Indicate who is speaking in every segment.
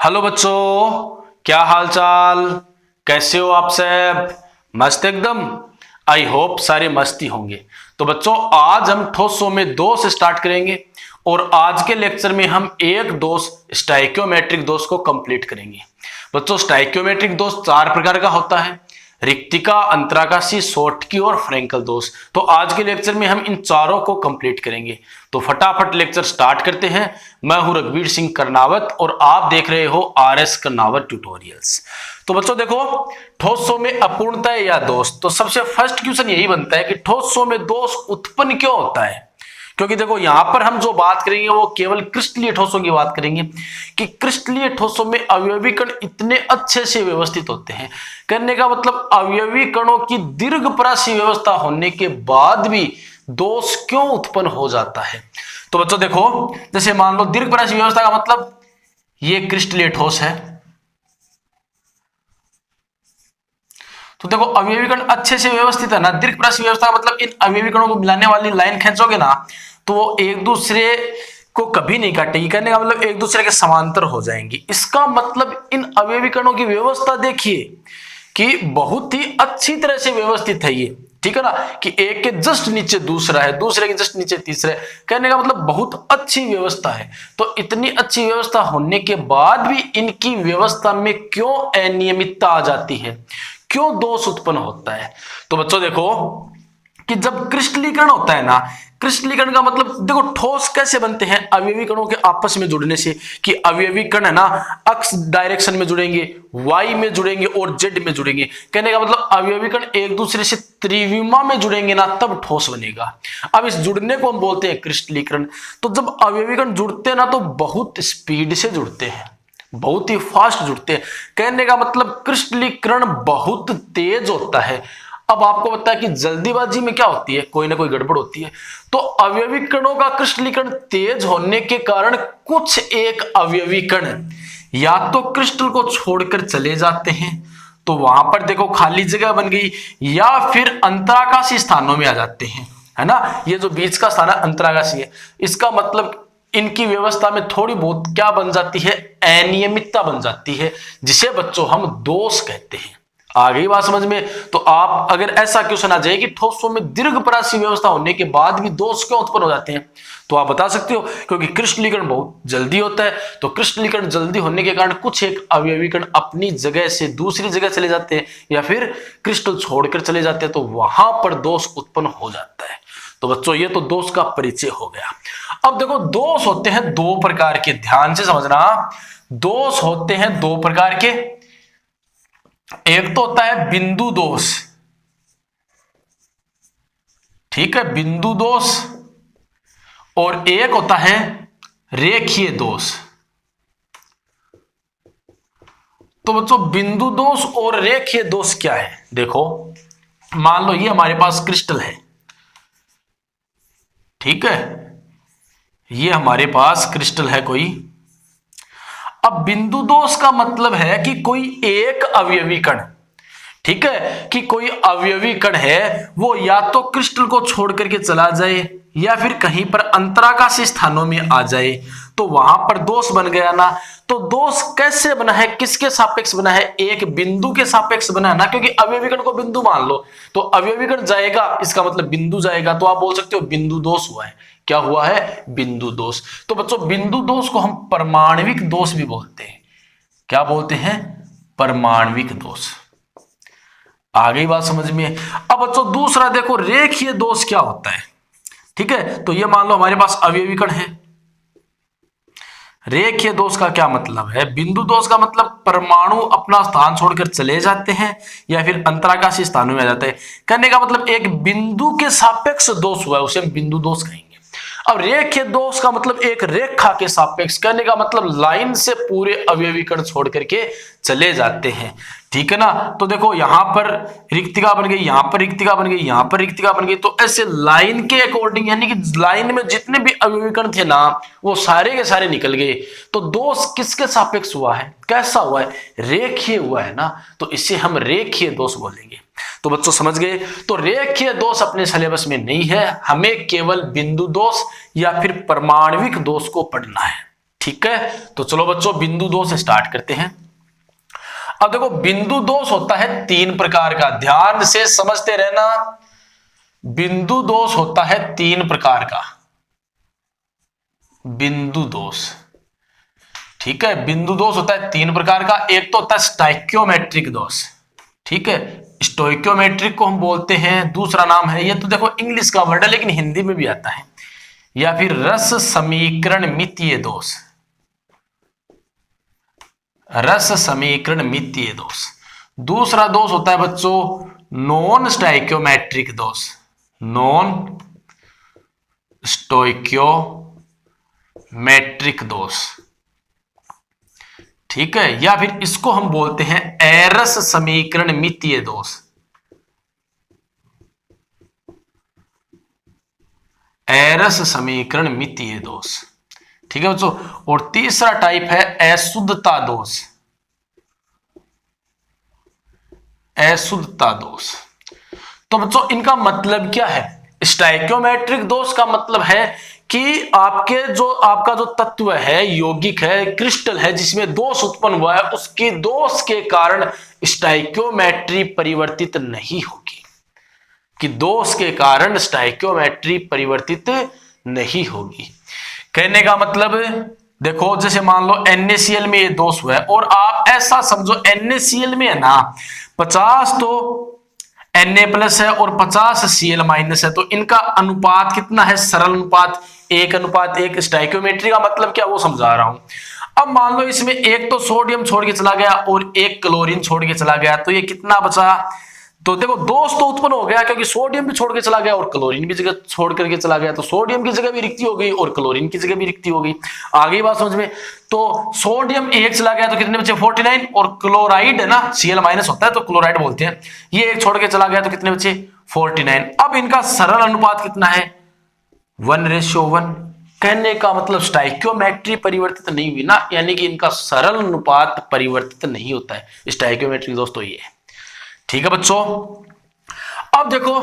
Speaker 1: Hello बच्चों, क्या हाल चाल, कैसे हो आप सब? मस्त एकदम। आई होप सारे मस्ती होंगे। तो बच्चों, आज हम ठोसों में दोष स्टार्ट करेंगे और आज के लेक्चर में हम एक दोष स्टाइकियोमेट्रिक दोष को कंप्लीट करेंगे। बच्चों, स्टाइकियोमेट्रिक दोष चार प्रकार का होता है: रिक्तिका, अंतराकाशी, शॉर्टकी और फ्रेंकल दोष। तो आज के लेक्चर में हम इन चारों को कंप्लीट करेंगे। तो फटाफट लेक्चर स्टार्ट करते हैं। मैं हूं रघुवीर सिंह करनावत और आप देख रहे हो RS करनावत ट्यूटोरियल्स। तो बच्चों देखो, ठोसों में अपूर्णता या दोष। तो सबसे फर्स्ट क्वेश्चन यही बनता है कि ठोसों में दोष उत्पन्न क्यों होता है? क्योंकि देखो, यहां पर हम जो बात करेंगे वो केवल क्रिस्टलीय ठोसों की बात करेंगे कि क्रिस्टलीय ठोसों में अवयवी कण इतने अच्छे से व्यवस्थित होते हैं। कहने का मतलब अवयवी कणों की दीर्घपरासी व्यवस्था होने के बाद भी दोष क्यों उत्पन्न हो जाता है। तो बच्चों देखो, जैसे मान लो दीर्घपरासी व्यवस्था का मतलब ये क्रिस्टलीय ठोस है। तो देखो, अवयवी कण अच्छे से व्यवस्थित है ना। दीर्घपरासी व्यवस्था का मतलब इन अवयवी कणों को मिलाने वाली लाइन खींचोगे ना तो वो एक दूसरे को कभी नहीं काटेगी। कहने का मतलब एक दूसरे के समांतर हो जाएंगी। इसका मतलब इन अवयवी कणों की व्यवस्था देखिए कि बहुत ही अच्छी तरह से व्यवस्थित है ये, ठीक है ना, कि एक के जस्ट नीचे दूसरा है, दूसरे के जस्ट नीचे तीसरा है। कहने का मतलब बहुत अच्छी व्यवस्था है। तो इतनी अच्छी व्यवस्था होने के बाद भी इनकी व्यवस्था में क्यों अनियमितता आ जाती है, क्यों दोष उत्पन्न होता है? तो बच्चों देखो कि जब क्रिस्टलीकरण होता है ना, क्रिस्टलीकरण का मतलब देखो ठोस कैसे बनते हैं? अवयवी कणों के आपस में जुड़ने से। कि अवयवी कण है ना, एक्स डायरेक्शन में जुड़ेंगे, वाई में जुड़ेंगे और जेड में जुड़ेंगे। कहने का मतलब अवयवी कण एक दूसरे से त्रिविमा में जुड़ेंगे ना, तब ठोस बनेगा। अब इस जुड़ने को हम बोलते हैं क्रिस्टलीकरण। तो जब अवयवी कण जुड़ते हैं ना तो बहुत स्पीड से जुड़ते हैं, बहुत ही फास्ट जुड़ते हैं। कहने का मतलब क्रिस्टलीकरण बहुत तेज होता है। अब आपको पता है कि जल्दीबाजी में क्या होती है, कोई ना कोई गड़बड़ होती है। तो अवयवी कणों का क्रिस्टलीकरण तेज होने के कारण कुछ एक अवयवी कण या तो क्रिस्टल को छोड़कर चले जाते हैं, तो वहां पर देखो खाली जगह बन गई, या फिर अंतराकाशी स्थानों में आ जाते हैं, है ना। ये जो बीच का स्थान है अंतराकाशी है। इसका मतलब इनकी व्यवस्था में थोड़ी बहुत क्या बन जाती है, अनियमितता बन जाती है, जिसे बच्चों हम दोष कहते हैं। आ गई बात समझ में? तो आप अगर ऐसा क्वेश्चन आ जाए कि ठोसों में दीर्घपरासी व्यवस्था होने के बाद भी दोष क्यों उत्पन्न हो जाते हैं, तो आप बता सकते हो क्योंकि क्रिस्टलीकरण बहुत जल्दी होता है। तो क्रिस्टलीकरण जल्दी होने के कारण कुछ एक अवयवी कण अपनी जगह से दूसरी जगह चले जाते हैं या फिर क्रिस्टल छोड़कर चले जाते हैं, तो वहां पर दोष उत्पन्न हो जाता है। तो बच्चों ये तो दोष का परिचय हो गया। अब देखो, दोष होते हैं दो प्रकार के, ध्यान से समझना। दोष होते हैं दो प्रकार के। एक तो होता है बिंदु दोष, ठीक है, बिंदु दोष। और एक होता है रेखीय दोष। तो बच्चों बिंदु दोष और रेखीय दोष क्या है? देखो, मान लो ये हमारे पास क्रिस्टल है, ठीक है, ये हमारे पास क्रिस्टल है कोई। अब बिंदु दोष का मतलब है कि कोई एक अवयवी कण, ठीक है, कि कोई अवयवी कण है वो या तो क्रिस्टल को छोड़ करके चला जाए या फिर कहीं पर अंतराकाशी स्थानों में आ जाए, तो वहां पर दोष बन गया ना। तो दोष कैसे बना है, किसके सापेक्ष बना है? एक बिंदु के सापेक्ष बना है ना, क्योंकि अवयवी कण को बिंदु मान लो तो अवयवी कण जाएगा, इसका मतलब बिंदु जाएगा, तो आप बोल सकते हो बिंदु दोष हुआ है। क्या हुआ है? बिंदु दोष। तो बच्चों बिंदु दोष को हम परमाणविक दोष भी बोलते हैं। क्या बोलते हैं? परमाणविक दोष। आ गई बात समझ में? अब बच्चों दूसरा देखो, रेखीय दोष क्या होता है, ठीक है। तो ये मान लो हमारे पास अवयवी कण है। रेखीय दोष का क्या मतलब है? बिंदु दोष का मतलब परमाणु अपना स्थान छोड़कर चले जाते हैं या फिर अंतराकाशी स्थानों में आ जाते हैं। कहने का मतलब एक बिंदु के सापेक्ष दोष हुआ है, उसे हम बिंदु दोष कहेंगे। अब रेखीय दोष का मतलब एक रेखा के सापेक्ष, कहने का मतलब लाइन से पूरे अवयवी कण छोड़ करके चले जाते हैं, ठीक है ना। तो देखो यहां पर रिक्तिका बन गई, यहां पर रिक्तिका बन गई, यहां पर रिक्तिका बन गई, तो ऐसे लाइन के अकॉर्डिंग, यानी कि लाइन में जितने भी अवयवी कण थे ना वो सारे के सारे निकल गए। तो दोष किसके सापेक्ष हुआ है, कैसा हुआ है? रेखीय हुआ है ना, तो इसे हम रेखीय दोष बोलेंगे। तो बच्चों समझ गए? तो रेखीय दोष अपने सिलेबस में नहीं है, हमें केवल बिंदु दोष या फिर परमाणविक दोष को पढ़ना है। ठीक है, तो चलो बच्चों बिंदु 2 से स्टार्ट करते हैं। अब देखो बिंदु दोष होता है 3 प्रकार का, ध्यान से समझते रहना। बिंदु दोष होता है 3 प्रकार का, बिंदु दोष, ठीक है। बिंदु दोष होता है 3 प्रकार का। एक तो होता है स्टाइक्योमेट्रिक दोष, ठीक है, स्टोइक्योमेट्रिक को हम बोलते हैं, दूसरा नाम है, ये तो देखो इंग्लिश का वर्ड है लेकिन हिंदी में भी आता है, या फिर रस समीकरण मितीय दोष, रस समीकरण मितीय दोष। दूसरा दोष होता है बच्चों नॉन स्टाइक्योमेट्रिक दोष, नॉन स्टोइक्योमेट्रिक दोष, ठीक है, या फिर इसको हम बोलते हैं एरस समीकरण मितीय दोष, एरस समीकरण मितीय दोष, ठीक है बच्चों। और तीसरा टाइप है अशुद्धता दोष, अशुद्धता दोष। तो बच्चों इनका मतलब क्या है? स्टाइक्योमेट्रिक दोष का मतलब है कि आपका जो तत्व है, यौगिक है, क्रिस्टल है, जिसमें दोष उत्पन्न हुआ है, उसके दोष के कारण स्टाइक्योमेट्री परिवर्तित नहीं होगी, कि दोष के कारण स्टाइक्योमेट्री परिवर्तित नहीं होगी। कहने का मतलब देखो, जैसे मान लो NaCl में ये दोष हुआ है, और आप ऐसा समझो NaCl में है ना 50 तो Na+ है और 50 Cl- है, तो इनका अनुपात कितना है? सरल अनुपात 1:1। स्टाइक्योमेट्री का मतलब क्या वो समझा रहा हूं। अब मान लो इसमें एक तो सोडियम छोड़ के चला गया और एक क्लोरीन छोड़ के चला गया, तो ये कितना बचा? तो देखो दोष तो उत्पन्न हो गया, क्योंकि सोडियम भी छोड़ के चला गया और क्लोरीन भी जगह छोड़ करके चला गया, तो सोडियम की जगह भी रिक्ति हो गई और क्लोरीन की जगह भी रिक्ति हो गई। आगे बात समझ में। तो सोडियम 1 चला गया तो कितने बचे? 49। और क्लोराइड है ना, Cl- होता है तो क्लोराइड बोलते हैं, ये 1 छोड़ के चला गया तो कितने बचे? 49। अब इनका सरल अनुपात कितना है? 1:1। कहने का मतलब स्टाइक्योमेट्री परिवर्तित नहीं हुई ना, यानी कि इनका सरल अनुपात परिवर्तित नहीं होता है। स्टाइक्योमेट्री दोस्तों ये है, ठीक है बच्चों। अब देखो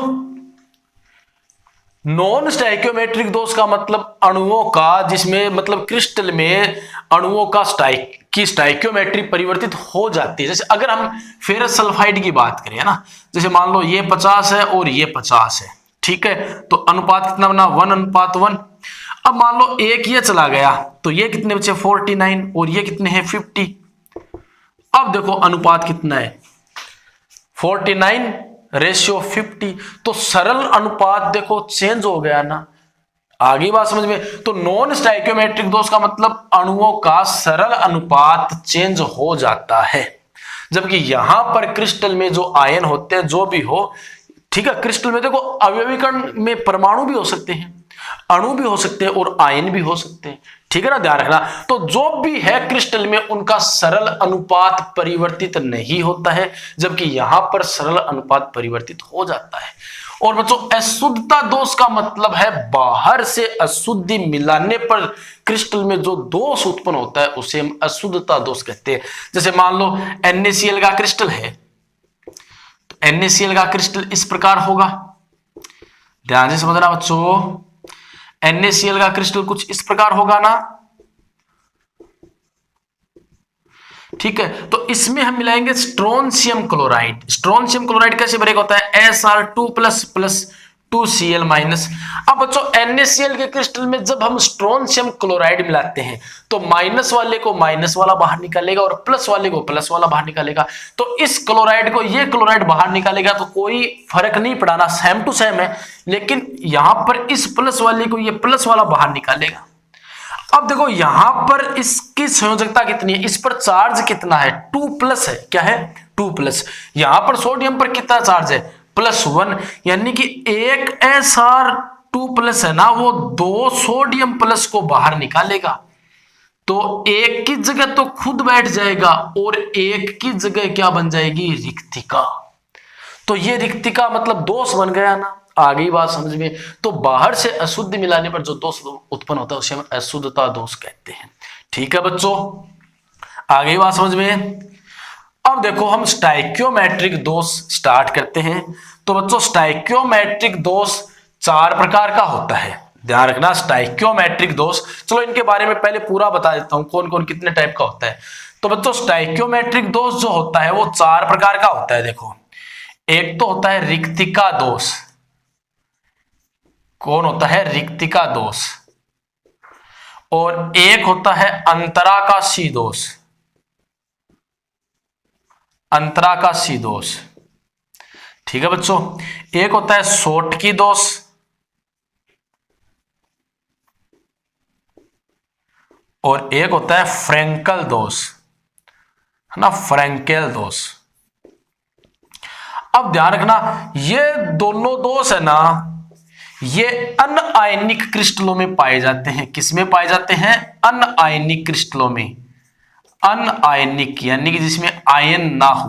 Speaker 1: नॉन स्टाइक्योमेट्रिक दोष का मतलब अणुओं का, जिसमें मतलब क्रिस्टल में अणुओं का स्टाइक्योमेट्री परिवर्तित हो जाती है। जैसे अगर हम फेरस सल्फाइड की बात करें ना, जैसे मान लो ये 50 है और ये 50 है, ठीक है, तो अनुपात कितना बना? 1:1। अब मान लो एक ये चला गया तो ये कितने बचे? 49 और ये कितने हैं? 50। अब देखो अनुपात कितना है? 49:50। तो सरल अनुपात देखो चेंज हो गया ना। आगे बात समझ में। तो नॉन स्टाइक्योमेट्रिक दोष का मतलब अणुओं का सरल अनुपात चेंज हो जाता है, जबकि यहां पर क्रिस्टल में जो आयन होते हैं, जो भी हो, ठीक है, क्रिस्टल में देखो अवयवीकरण में परमाणु भी हो सकते हैं, अणु भी हो सकते हैं और आयन भी हो सकते हैं, ठीक है ना, ध्यान रखना। तो जो भी है क्रिस्टल में उनका सरल अनुपात परिवर्तित नहीं होता है, जबकि यहां पर सरल अनुपात परिवर्तित हो जाता है। और बच्चों अशुद्धता दोष का मतलब है बाहर से अशुद्धि मिलाने पर क्रिस्टल में जो दोष उत्पन्न होता है उसे हम अशुद्धता दोष कहते हैं। जैसे मान लो NaCl का क्रिस्टल है, तो NaCl का क्रिस्टल इस प्रकार होगा, ध्यान से समझना बच्चों। NaCl का क्रिस्टल कुछ इस प्रकार होगा ना, ठीक है। तो इसमें हम मिलाएंगे स्ट्रोंशियम क्लोराइड। स्ट्रोंशियम क्लोराइड कैसे ब्रेक होता है? Sr2+ 2Cl-। अब बच्चों NaCl के क्रिस्टल में जब हम स्ट्रोंशियम क्लोराइड मिलाते हैं तो माइनस वाले को माइनस वाला बाहर निकालेगा और प्लस वाले को प्लस वाला बाहर निकालेगा। तो इस क्लोराइड को ये क्लोराइड बाहर निकालेगा तो कोई फर्क नहीं पड़ाना, सेम टू सेम है, लेकिन यहां पर इस प्लस वाले को ये प्लस वाला बाहर निकालेगा। अब देखो यहां पर इसकी संयोजकता कितनी है? इस पर चार्ज कितना है? 2+ है। क्या है? 2+। यहां पर सोडियम पर कितना चार्ज है? +1। यानी कि एक Sr2+ है ना, वो 2 सोडियम प्लस को बाहर निकालेगा, तो एक की जगह तो खुद बैठ जाएगा और एक की जगह क्या बन जाएगी? रिक्तिका। तो ये रिक्तिका मतलब दोष बन गया ना। आगे बात समझ में। तो बाहर से अशुद्ध मिलाने पर जो दोष उत्पन्न होता है उसे हम अशुद्धता दोष कहते हैं, ठीक है बच्चों। आगे बात समझ में। अब देखो हम स्टाइक्योमेट्रिक दोष स्टार्ट करते हैं। तो बच्चों स्टाइक्योमेट्रिक दोष 4 प्रकार का होता है, ध्यान रखना, स्टाइक्योमेट्रिक दोष। चलो इनके बारे में पहले पूरा बता देता हूं कौन कौन कितने टाइप का होता है। तो बच्चों स्टाइक्योमेट्रिक दोष जो होता है वो 4 प्रकार का होता है। देखो, एक तो होता है रिक्तिका दोष। कौन होता है? रिक्तिका दोष। और एक होता है अंतराकाशी दोष। अंतराकाशी दोष, ठीक है बच्चों। एक होता है सोटकी दोष, और एक होता है फ्रेंकल दोष, है ना, फ्रेंकेल दोष। अब ध्यान रखना, ये दोनों दोष है ना, ये अनआयनिक क्रिस्टलों में पाए जाते हैं। किसमें पाए जाते हैं? अनआयनिक क्रिस्टलों में। अनआयनिक यानी कि जिसमें आयन ना हो।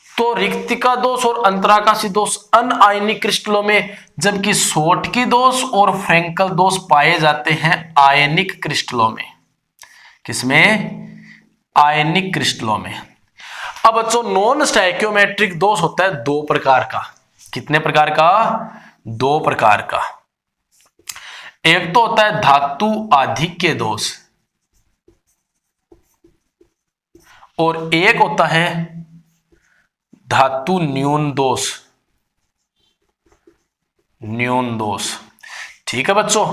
Speaker 1: तो रिक्तिका दोष और अंतराकाशी दोष अनआयनिक क्रिस्टलों में, जबकि सोटकी दोष और फ्रेंकल दोष पाए जाते हैं आयनिक क्रिस्टलों में। किसमें? आयनिक क्रिस्टलों में। अब बच्चों नॉन स्टाइक्योमेट्रिक दोष होता है 2 प्रकार का। कितने प्रकार का? 2 प्रकार का। एक तो होता है धातु आधिक्य दोष, और एक होता है धातु न्यून दोष। न्यून दोष, ठीक है बच्चों,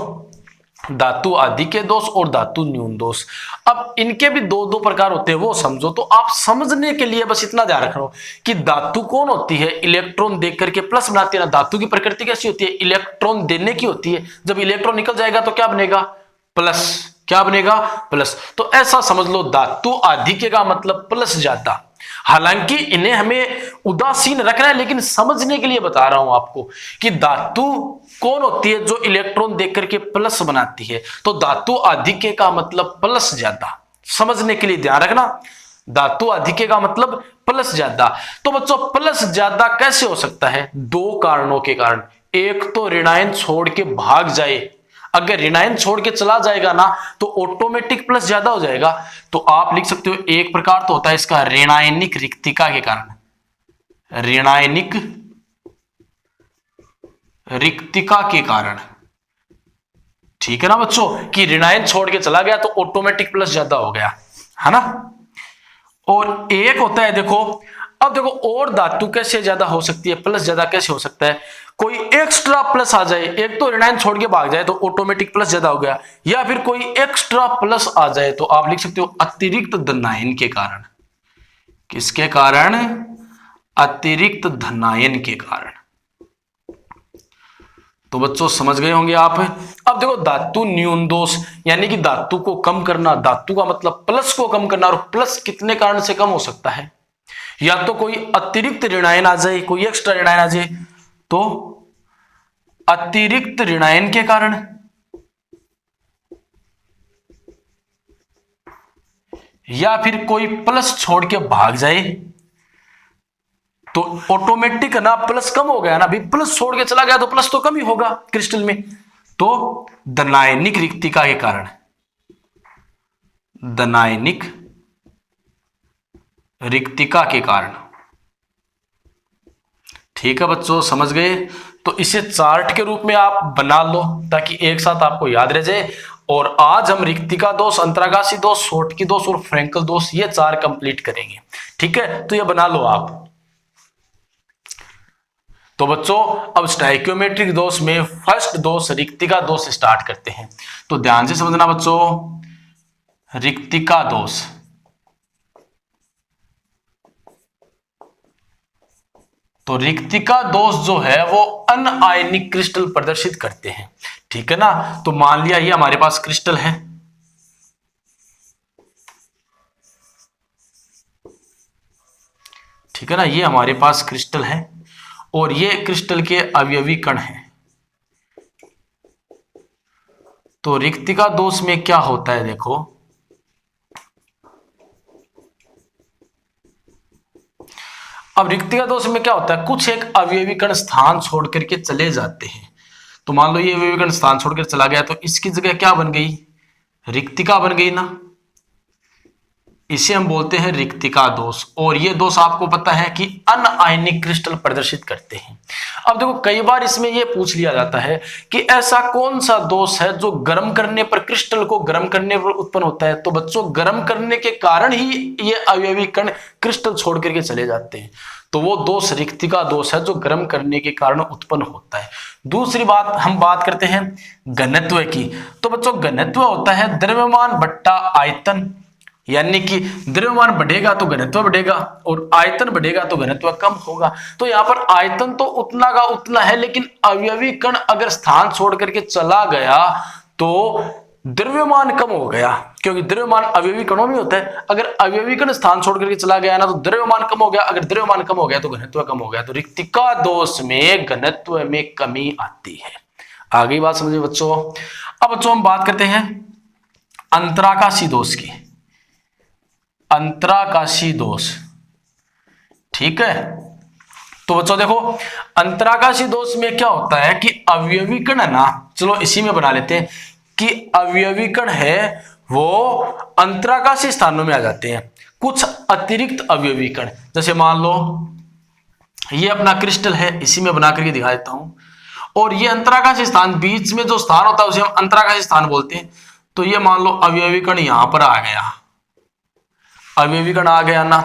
Speaker 1: धातु आधिक्य दोष और धातु न्यून दोष। अब इनके भी 2 प्रकार होते हैं, वो समझो। तो आप समझने के लिए बस इतना ध्यान रखना कि धातु कौन होती है? इलेक्ट्रॉन देकर करके प्लस बनाती है ना। धातु की प्रकृति कैसी होती है? इलेक्ट्रॉन देने की होती है। जब इलेक्ट्रॉन निकल जाएगा तो क्या बनेगा? प्लस। क्या बनेगा? प्लस। तो ऐसा समझ लो, धातु आधिक्य का मतलब प्लस ज्यादा। हालांकि इन्हें हमें उदासीन रखना है, लेकिन समझने के लिए बता रहा हूं आपको कि धातु कौन होती है जो इलेक्ट्रॉन देकर के प्लस बनाती है। तो धातु आधिक्य का मतलब प्लस ज्यादा। समझने के लिए ध्यान रखना, धातु आधिक्य का मतलब प्लस ज्यादा। तो बच्चों प्लस ज्यादा कैसे हो सकता है? 2 कारणों के कारण। एक तो ऋणायन छोड़ के भाग जाए। अगर ऋणायन छोड़ के चला जाएगा ना तो ऑटोमेटिक प्लस ज्यादा हो जाएगा। तो आप लिख सकते हो, एक प्रकार तो होता है इसका ऋणायनिक रिक्तिका के कारण। ऋणायनिक रिक्तिका के कारण, ठीक है ना बच्चों, कि ऋणायन छोड़ के चला गया तो ऑटोमेटिक प्लस ज्यादा हो गया, है ना। और एक होता है, देखो अब देखो, और धातु कैसे ज्यादा हो सकती है, प्लस ज्यादा कैसे हो सकता है? कोई एक्स्ट्रा प्लस आ जाए। एक तो ऋणायन छोड़ के भाग जाए तो ऑटोमेटिक प्लस ज्यादा हो गया, या फिर कोई एक्स्ट्रा प्लस आ जाए तो आप लिख सकते हो अतिरिक्त धनायन के कारण। किसके कारण? अतिरिक्त धनायन के कारण। तो बच्चों समझ गए होंगे आप। अब देखो धातु न्यून दोष, यानी कि धातु को कम करना। धातु का मतलब प्लस को कम करना, और प्लस कितने कारण से कम हो सकता है? या तो कोई अतिरिक्त ऋणायन आ जाए, कोई एक्स्ट्रा ऋणायन आ जाए, तो अतिरिक्त ऋणायन के कारण, या फिर कोई प्लस छोड़ के भाग जाए तो ऑटोमेटिक ना प्लस कम हो गया ना, भी प्लस छोड़ के चला गया तो प्लस तो कम ही होगा क्रिस्टल में। तो धनायनिक रिक्तिका के कारण, धनायनिक रिक्तिका के कारण, ठीक है बच्चों, समझ गए। तो इसे चार्ट के रूप में आप बना लो ताकि एक साथ आपको याद रह जाए। और आज हम रिक्तिका दोष, अंतराकाशी दोष, सोटकी दोष और फ्रेंकल दोष, ये 4 कंप्लीट करेंगे, ठीक है। तो ये बना लो आप। तो बच्चों अब स्टाइक्योमेट्रिक दोष में फर्स्ट दोष रिक्तिका दोष स्टार्ट करते हैं। तो ध्यान से समझना बच्चों, रिक्तिका दोष। तो रिक्तिका दोष जो है वो अनआयनिक क्रिस्टल प्रदर्शित करते हैं, ठीक है ना। तो मान लिया ये हमारे पास क्रिस्टल है, ठीक है ना, ये हमारे पास क्रिस्टल है और ये क्रिस्टल के अवयवी कण हैं। तो रिक्तिका दोष में क्या होता है, देखो अब रिक्तिका दोष में क्या होता है, कुछ एक अवयवी कण स्थान छोड़ करके चले जाते हैं। तो मान लो ये अवयवी कण स्थान छोड़कर चला गया तो इसकी जगह क्या बन गई? रिक्तिका बन गई ना। इसे हम बोलते हैं रिक्तिका दोष, और ये दोष आपको पता है कि अनआयनिक क्रिस्टल प्रदर्शित करते हैं। अब देखो कई बार इसमें ये पूछ लिया जाता है कि ऐसा कौन सा दोष है जो गर्म करने पर, क्रिस्टल को गर्म करने पर उत्पन्न होता है। तो बच्चों गर्म करने के कारण ही ये अवयवी कण क्रिस्टल छोड़ करके चले जाते हैं, तो वो दोष रिक्तिका दोष है जो गर्म करने के कारण उत्पन्न होता है। दूसरी बात हम बात करते हैं घनत्व की। तो बच्चों घनत्व होता है द्रव्यमान बट्टा आयतन, यानी कि द्रव्यमान बढ़ेगा तो घनत्व बढ़ेगा और आयतन बढ़ेगा तो घनत्व कम होगा। तो यहाँ पर आयतन तो उतना का उतना है, लेकिन अवयवी कण अगर स्थान छोड़ करके चला गया तो द्रव्यमान कम हो गया, क्योंकि द्रव्यमान अवयवी कणों में होता है। अगर अवयवी कण स्थान छोड़ करके चला गया ना तो द्रव्यमान कम हो गया, अगर द्रव्यमान कम हो गया तो घनत्व कम हो गया। तो रिक्तिका दोष में घनत्व में कमी आती है। आगे बात समझिए बच्चों। अब बच्चों हम बात करते हैं अंतराकाशी दोष की। अंतराकाशी दोष, ठीक है। तो बच्चों देखो अंतराकाशी दोष में क्या होता है कि अवयवी कण है ना, चलो इसी में बना लेते हैं कि अवयवी कण है वो अंतराकाशी स्थानों में आ जाते हैं। कुछ अतिरिक्त अवयवी कण, जैसे मान लो ये अपना क्रिस्टल है, इसी में बना करके दिखा देता हूं, और ये अंतराकाशी स्थान, बीच में जो स्थान होता है उसे हम अंतराकाशी स्थान बोलते हैं। तो ये मान लो अवयवी कण यहां पर आ गया, अवयवी कण आ गया ना,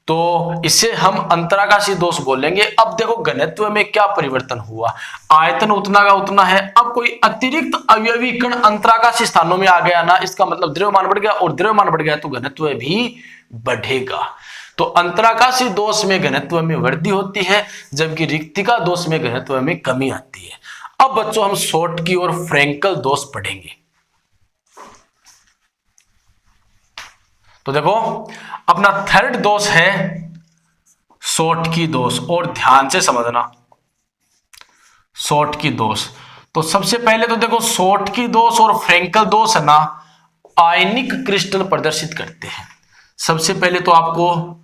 Speaker 1: तो इसे हम अंतराकाशी दोष बोलेंगे। अब देखो घनत्व में क्या परिवर्तन हुआ, आयतन उतना का उतना है, अब कोई अतिरिक्त अवयवी कण अंतराकाशी स्थानों में आ गया ना, इसका मतलब द्रव्यमान बढ़ गया, और द्रव्यमान बढ़ गया तो घनत्व भी बढ़ेगा। तो अंतराकाशी दोष में घनत्व में वृद्धि होती है, जबकि रिक्तिका दोष में घनत्व में कमी आती है। अब बच्चों हम शॉर्टकी और फ्रैंकल दोष पढ़ेंगे। तो देखो अपना थर्ड दोष है शॉर्टकी दोष, और ध्यान से समझना शॉर्टकी दोष। तो सबसे पहले तो देखो शॉर्टकी दोष और फ्रैंकल दोष है ना आयनिक क्रिस्टल प्रदर्शित करते हैं। सबसे पहले तो आपको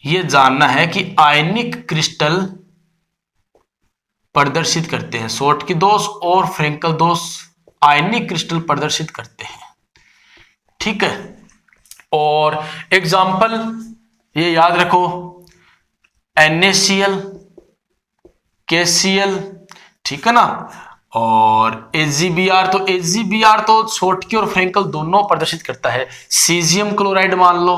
Speaker 1: यह जानना है कि आयनिक क्रिस्टल प्रदर्शित करते हैं, शॉर्टकी दोष और फ्रैंकल दोष आयनिक क्रिस्टल प्रदर्शित करते हैं, ठीक है। और एग्जाम्पल ये याद रखो, NaCl, KCl, ठीक है ना, और AgBr। तो AgBr तो शॉर्टकी और फ्रैंकल दोनों प्रदर्शित करता है। सीजियम क्लोराइड मान लो,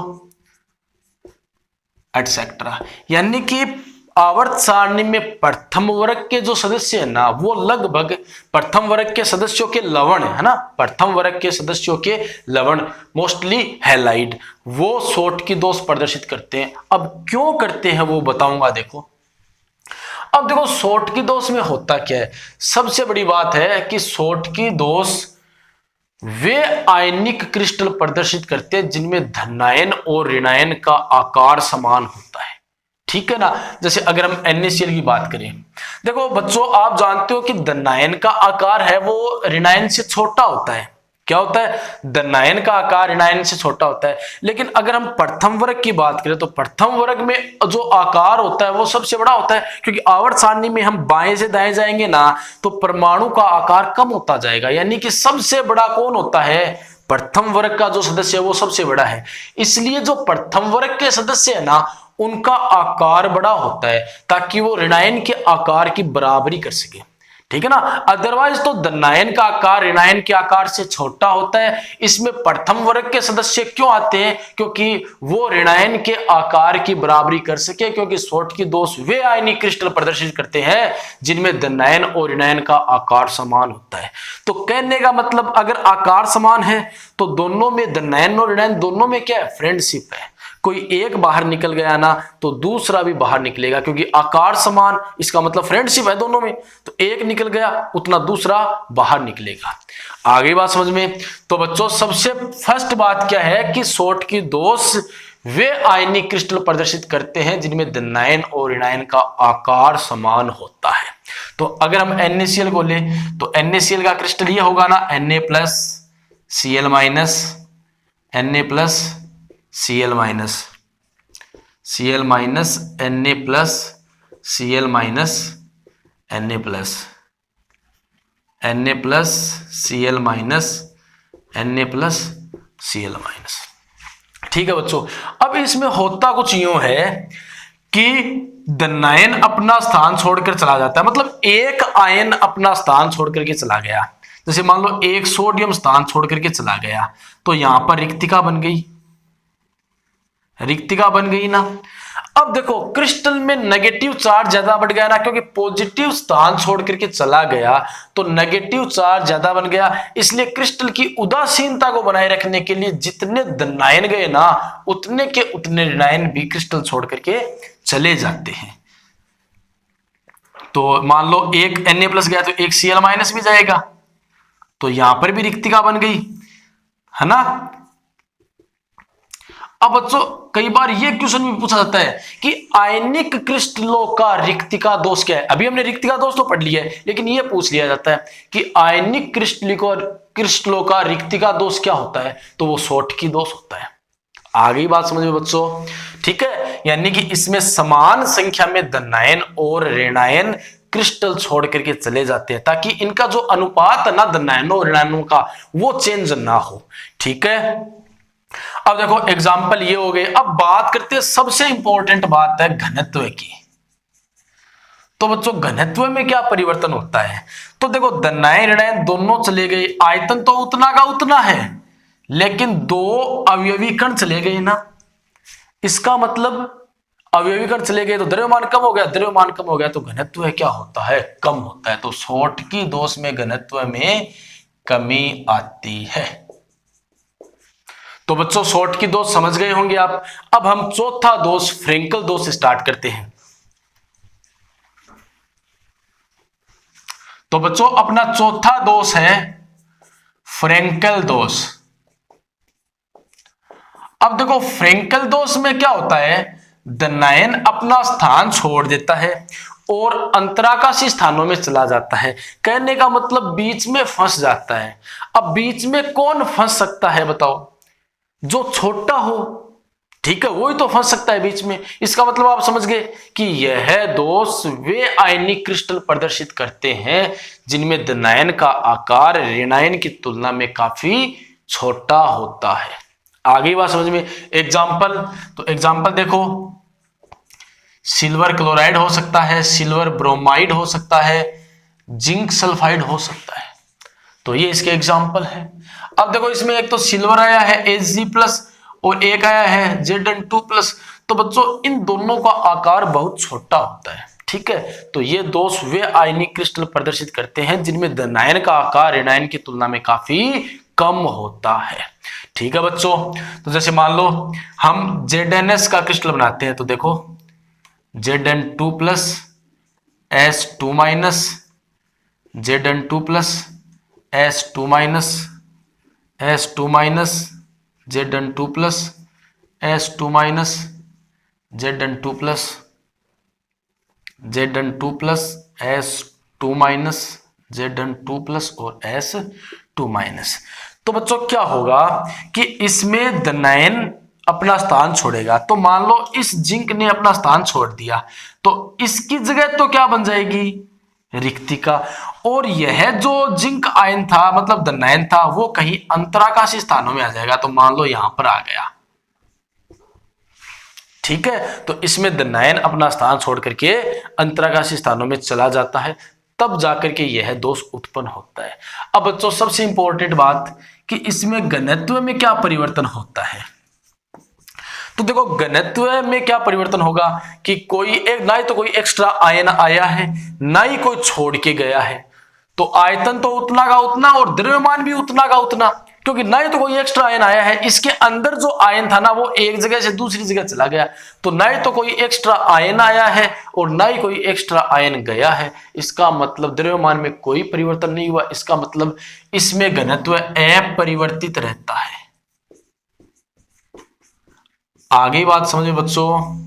Speaker 1: एटसेट्रा। यानी कि आवर्त सारणी में प्रथम वर्ग के जो सदस्य है ना वो लगभग प्रथम वर्ग के सदस्यों के लवण है ना, प्रथम वर्ग के सदस्यों के लवण मोस्टली हैलाइड, वो शॉर्टकी दोष प्रदर्शित करते हैं। अब क्यों करते हैं वो बताऊंगा। देखो अब देखो शॉर्टकी दोष में होता क्या है, सबसे बड़ी बात है कि शॉर्टकी दोष वे आयनिक क्रिस्टल प्रदर्शित करते हैं जिनमें धनायन और ऋणायन का आकार समान होता है, ठीक है ना। जैसे अगर हम NaCl की बात करें, देखो बच्चों आप जानते हो कि धनायन का आकार है वो ऋणायन से छोटा होता है। क्या होता है, धनायन का आकार ऋणायन से छोटा होता है। लेकिन अगर हम प्रथम वर्ग की बात करें तो प्रथम वर्ग में जो आकार होता है वो सबसे बड़ा होता है, क्योंकि आवर्त सारणी में हम बाएं से दाएं जाएंगे ना तो परमाणु का आकार कम होता जाएगा। यानी कि सबसे बड़ा कौन होता है, प्रथम वर्ग का जो सदस्य है वो सबसे बड़ा है। इसलिए जो प्रथम वर्ग के सदस्य है ना उनका आकार बड़ा होता है ताकि वो ऋणायन के आकार की बराबरी कर सके, ठीक है ना। अदरवाइज तो धनायन का आकार ऋणायन के आकार से छोटा होता है। इसमें प्रथम वर्ग के सदस्य क्यों आते हैं, क्योंकि वो ऋणायन के आकार की बराबरी कर सके, क्योंकि शॉर्टकी दोष वे आयनिक क्रिस्टल प्रदर्शित करते हैं जिनमें धनायन और ऋणायन का आकार समान होता है। तो कहने का मतलब अगर आकार समान है तो दोनों में धनायन और ऋणायन दोनों में क्या है, फ्रेंडशिप है। कोई एक बाहर निकल गया ना तो दूसरा भी बाहर निकलेगा, क्योंकि आकार समान, इसका मतलब फ्रेंडशिप है दोनों में। तो एक निकल गया उतना दूसरा बाहर निकलेगा। आगे बात समझ में। तो बच्चों सबसे फर्स्ट बात क्या है कि शॉर्टकी दोष वे आयनिक क्रिस्टल प्रदर्शित करते हैं जिनमें धनायन और ऋणायन का आकार समान होता है। तो अगर हम NaCl को ले तो NaCl का क्रिस्टल ये होगा ना Na plus Cl minus, Na plus Cl minus, Cl minus Na plus, Cl minus Na plus, Na plus Cl minus, Na plus Cl minus, ठीक है बच्चों। अब इसमें होता कुछ यूं है कि नायन अपना स्थान छोड़कर चला जाता है, मतलब एक आयन अपना स्थान छोड़ करके चला गया। जैसे मान लो एक सोडियम स्थान छोड़ करके चला गया, तो यहां पर रिक्तिका बन गई, रिक्तिका बन गई ना। अब देखो क्रिस्टल में नेगेटिव चार्ज ज्यादा बढ़ गया ना, क्योंकि पॉजिटिव स्थान छोड़ करके चला गया तो नेगेटिव चार्ज ज्यादा बन गया। इसलिए क्रिस्टल की उदासीनता को बनाए रखने के लिए जितने धनायन गए ना, उतने के उतने ऋणायन भी क्रिस्टल छोड़ करके चले जाते हैं। तो मान लो एक Na+ गया तो एक Cl- भी जाएगा, तो यहां पर भी रिक्तिका बन गई, है ना। अब बच्चों कई बार यह क्वेश्चन भी पूछा जाता है कि आयनिक क्रिस्टलों का रिक्तिका दोष क्या है। अभी हमने रिक्तिका दोष तो पढ़ लिया है, लेकिन यह पूछ लिया जाता है कि आयनिक क्रिस्टलों का रिक्तिका दोष क्या होता है, तो वो शॉर्टकी दोष होता है। आगे बात समझ में बच्चों, ठीक है। यानी कि इसमें समान संख्या में धनायन और ऋणायन क्रिस्टल छोड़ करके चले जाते हैं, ताकि इनका जो अनुपात है ना धनायनों और ऋणायनों का, वो चेंज ना हो, ठीक है। अब देखो एग्जाम्पल ये हो गए। अब बात करते हैं, सबसे इंपॉर्टेंट बात है घनत्व की। तो बच्चों घनत्व में क्या परिवर्तन होता है, तो देखो धनायन ऋणायन दोनों चले गए, आयतन तो उतना का उतना है, लेकिन दो अवयवी कण चले गए ना। इसका मतलब अवयवी कण चले गए तो द्रव्यमान कम हो गया, द्रव्यमान कम हो गया तो घनत्व क्या होता है, कम होता है। तो शॉर्टकी दोष में घनत्व में कमी आती है। तो बच्चों शॉर्टकी दोष समझ गए होंगे आप। अब हम चौथा दोष फ्रेंकल दोष स्टार्ट करते हैं। तो बच्चों अपना चौथा दोष है फ्रेंकल दोष। अब देखो फ्रेंकल दोष में क्या होता है, धनायन अपना स्थान छोड़ देता है और अंतराकाशी स्थानों में चला जाता है। कहने का मतलब बीच में फंस जाता है। अब बीच में कौन फंस सकता है बताओ, जो छोटा हो, ठीक है, वही तो फंस सकता है बीच में। इसका मतलब आप समझ गए कि यह दोष वे आयनिक क्रिस्टल प्रदर्शित करते हैं जिनमें धनायन का आकार ऋणायन की तुलना में काफी छोटा होता है। आगे बात समझ में। एग्जाम्पल, तो एग्जाम्पल देखो, सिल्वर क्लोराइड हो सकता है, सिल्वर ब्रोमाइड हो सकता है, जिंक सल्फाइड हो सकता है। तो ये इसके एग्जाम्पल है। अब देखो इसमें एक तो सिल्वर आया है Hg+ और एक आया है Zn2+। तो बच्चों इन दोनों का आकार बहुत छोटा होता है, ठीक है। तो ये दोष वे आयनिक क्रिस्टल प्रदर्शित करते हैं जिनमें धनायन का आकार ऋणायन की तुलना में काफी कम होता है, ठीक है बच्चों। तो जैसे मान लो हम Zns का क्रिस्टल बनाते हैं, तो देखो Zn2+ S2-, Zn2+ S2-, S2-, Zn2+ S2-, Zn2+, Zn2+ S2-, Zn2+ और S2-। तो बच्चों क्या होगा कि इसमें धनायन अपना स्थान छोड़ेगा। तो मान लो इस जिंक ने अपना स्थान छोड़ दिया, तो इसकी जगह तो क्या बन जाएगी, रिक्तिका। और यह जो जिंक आयन था, मतलब धनायन था, वो कहीं अंतराकाशी स्थानों में आ जाएगा। तो मान लो यहां पर आ गया, ठीक है। तो इसमें धनायन अपना स्थान छोड़ करके अंतराकाशी स्थानों में चला जाता है, तब जाकर के यह दोष उत्पन्न होता है। अब बच्चों सबसे इंपॉर्टेंट बात कि इसमें घनत्व में क्या परिवर्तन होता है। तो देखो घनत्व में क्या परिवर्तन होगा कि कोई एक, ना ही तो कोई एक्स्ट्रा आयन आया है, ना ही कोई छोड़ के गया है। तो आयतन तो उतना का उतना और द्रव्यमान भी उतना का उतना, क्योंकि ना ही तो कोई एक्स्ट्रा आयन आया है, इसके अंदर जो आयन था ना वो एक जगह से दूसरी जगह चला गया। तो ना ही तो कोई एक्स्ट्रा आयन आया है और ना ही कोई एक्स्ट्रा आयन गया है। इसका मतलब द्रव्यमान में कोई परिवर्तन नहीं हुआ। इसका मतलब इसमें घनत्व अपरिवर्तित रहता है। आगे बात समझे बच्चों,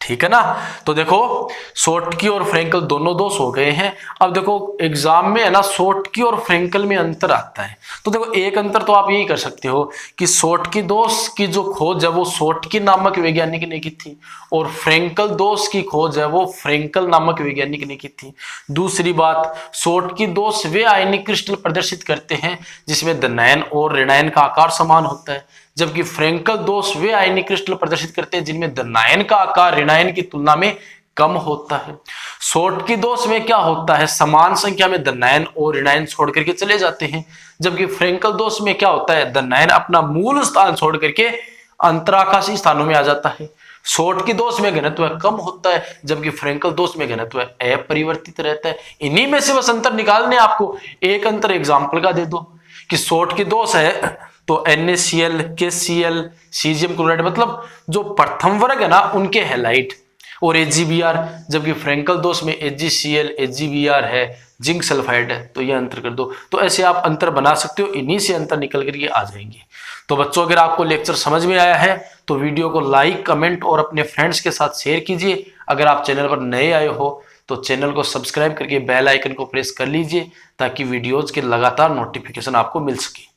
Speaker 1: ठीक है ना। तो देखो शॉर्टकी और फ्रेंकल दोनों दोष हो गए हैं। अब देखो एग्जाम में है ना शॉर्टकी और फ्रेंकल में अंतर आता है। तो देखो एक अंतर तो आप यही कर सकते हो कि शॉर्टकी दोष की जो खोज है वो शॉर्टकी नामक वैज्ञानिक ने की थी, और फ्रेंकल दोष की खोज है वो फ्रेंकल नामक वैज्ञानिक ने की थी। दूसरी बात, शॉर्टकी दोष वे आयनिक क्रिस्टल प्रदर्शित करते हैं जिसमें धनायन और ऋणायन का आकार समान होता है, जबकि फ्रेंकल दोष वे आयनिक क्रिस्टल प्रदर्शित करते हैं जिनमें धनायन का आकार ऋणायन की तुलना में कम होता है। शॉर्टकी दोष में क्या होता है, समान संख्या में धनायन और ऋणायन छोड़ करके चले जाते हैं, जबकि फ्रेंकल दोष में क्या होता है, धनायन अपना मूल स्थान छोड़ करके अंतराकाशी स्थानों में आ जाता है। शॉर्टकी दोष में घनत्व कम होता है, जबकि फ्रेंकल दोष में घनत्व अपरिवर्तित रहता है। इन्हीं में से बस अंतर निकालने, आपको एक अंतर एग्जाम्पल का दे दो कि शॉर्टकी दोष है तो NaCl, KCl, सीजियम क्लोराइड, मतलब जो प्रथम वर्ग है ना उनके हैलाइड, और AgBr, जबकि फ्रेंकल दोष में AgCl, AgBr है, जिंक सल्फाइड है। तो ये अंतर कर दो। तो ऐसे आप अंतर बना सकते हो, इन्हीं से अंतर निकल करके आ जाएंगे। तो बच्चों अगर आपको लेक्चर समझ में आया है तो वीडियो को लाइक, कमेंट और अपने फ्रेंड्स के साथ शेयर कीजिए। अगर आप चैनल पर नए आए हो तो चैनल को सब्सक्राइब करके बेल आइकन को प्रेस कर लीजिए ताकि वीडियोज के लगातार नोटिफिकेशन आपको मिल सके।